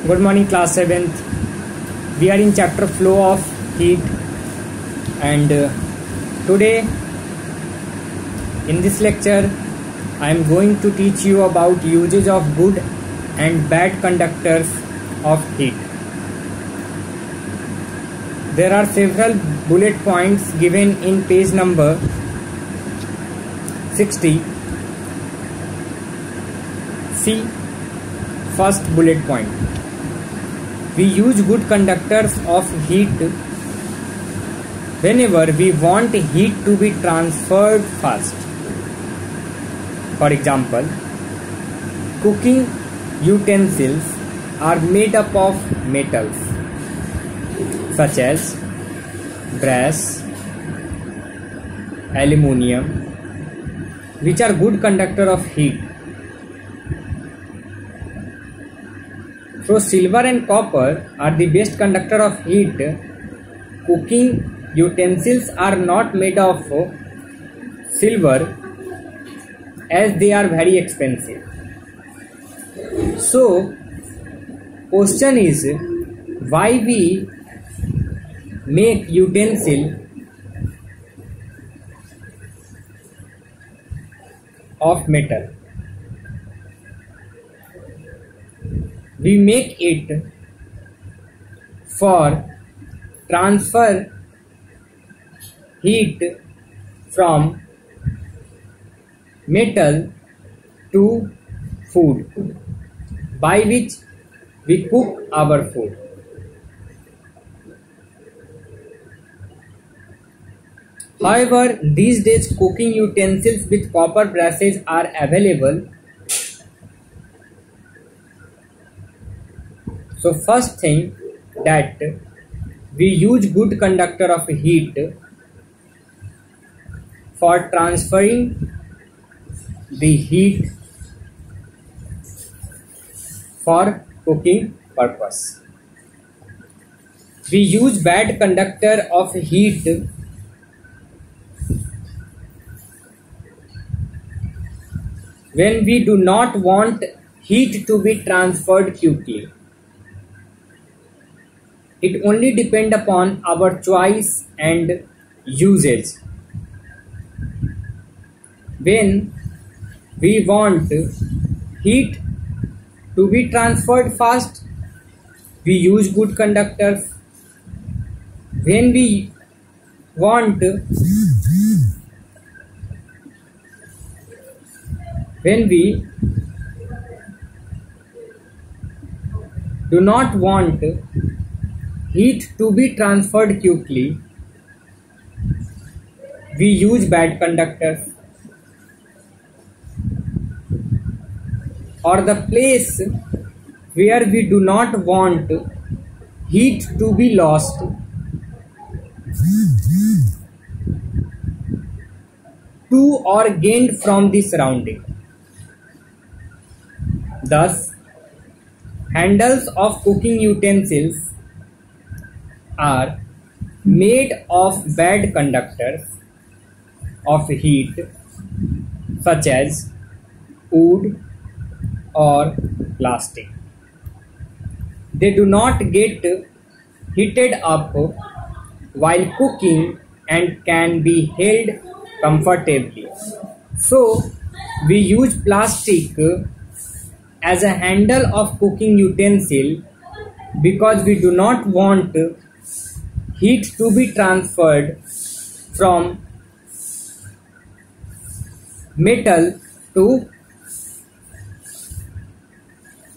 Good morning, class 7th. We are in chapter flow of heat, and today in this lecture I am going to teach you about usage of good and bad conductors of heat. There are several bullet points given in page number 60. See first bullet point. We use good conductors of heat whenever we want heat to be transferred fast. For example, cooking utensils are made up of metals such as brass, aluminium, which are good conductor of heat. So silver and copper are the best conductor of heat. Cooking utensils are not made of silver as they are very expensive. So question is, why we make utensil of metal? We make it for transfer heat from metal to food, by which we cook our food. However, these days cooking utensils with copper brasses are available. So first thing, that we use good conductor of heat for transferring the heat for cooking purpose. We use bad conductor of heat when we do not want heat to be transferred quickly. It only depends upon our choice and usage. When we want heat to be transferred fast, we use good conductors. When we want do not want heat to be transferred quickly, we use bad conductors. Or the place where we do not want heat to be lost, to or gained from the surrounding. Thus, handles of cooking utensils are made of bad conductors of heat such as wood or plastic. They do not get heated up while cooking and can be held comfortably. So we use plastic as a handle of cooking utensil because we do not want heat to be transferred from metal to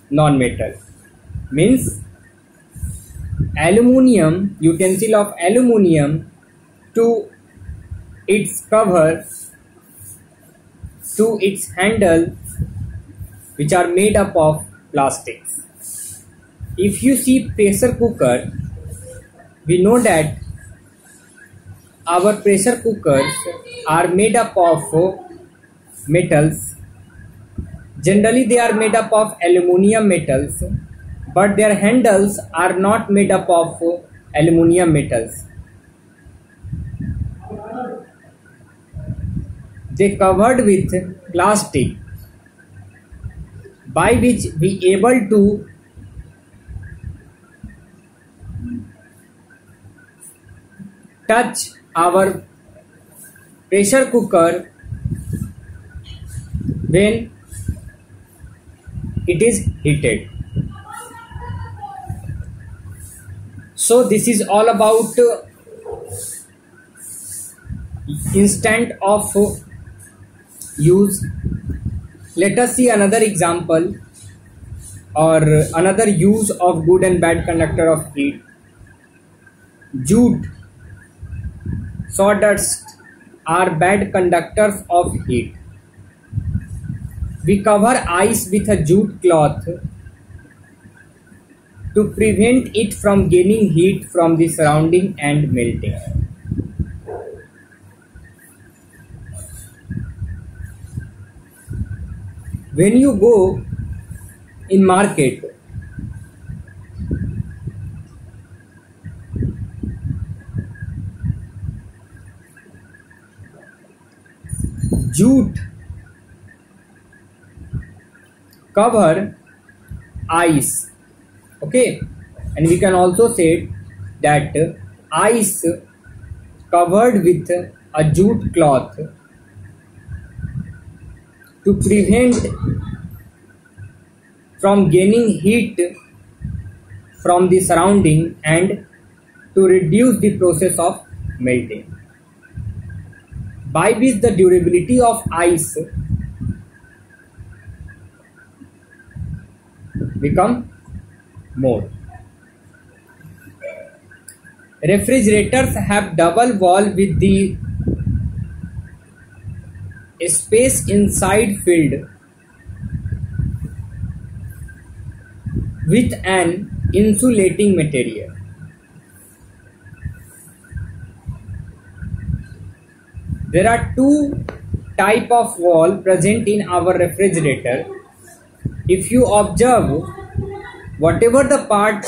non-metal. Means aluminium, utensil of aluminium, to its cover, to its handle, which are made up of plastics. If you see pressure cooker, we know that our pressure cookers are made up of metals. Generally they are made up of aluminium metals, but their handles are not made up of aluminium metals. They covered with plastic, by which we able to touch our pressure cooker when it is heated. So this is all about instant of use. Let us see another example or another use of good and bad conductor of heat. Jute, sawdust are bad conductors of heat. We cover ice with a jute cloth to prevent it from gaining heat from the surrounding and melting. When you go in market, jute cover ice, okay, and we can also say that ice covered with a jute cloth to prevent from gaining heat from the surrounding and to reduce the process of melting. By which the durability of ice become more. Refrigerators have double wall with the space inside filled with an insulating material. There are two type of wall present in our refrigerator. If you observe, whatever the part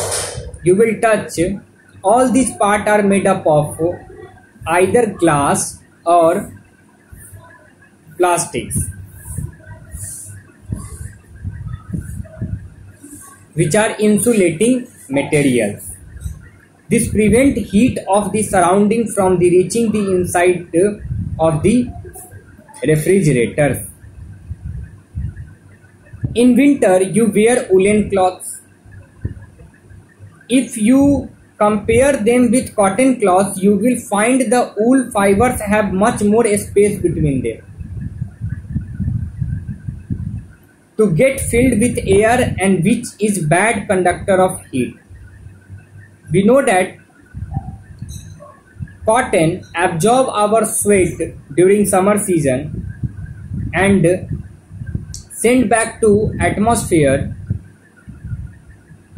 you will touch, all these parts are made up of either glass or plastics, which are insulating materials. This prevent heat of the surrounding from the reaching the inside of the refrigerators. In winter, you wear woolen cloths. If you compare them with cotton cloths, you will find the wool fibers have much more space between them to get filled with air, and which is bad conductor of heat. We know that cotton absorb our sweat during summer season and send back to atmosphere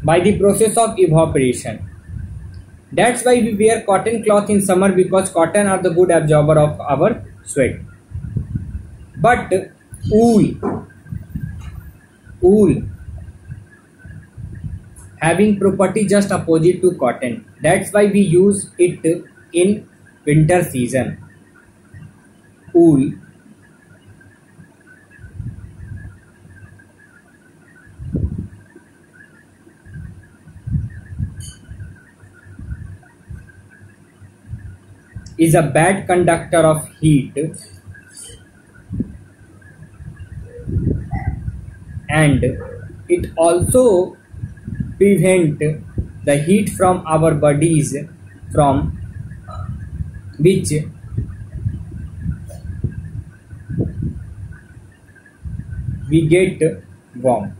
by the process of evaporation. That's why we wear cotton cloth in summer, because cotton are the good absorber of our sweat. But wool having property just opposite to cotton. That's why we use it in winter season. Wool is a bad conductor of heat and it also prevent the heat from our bodies from which we get warm.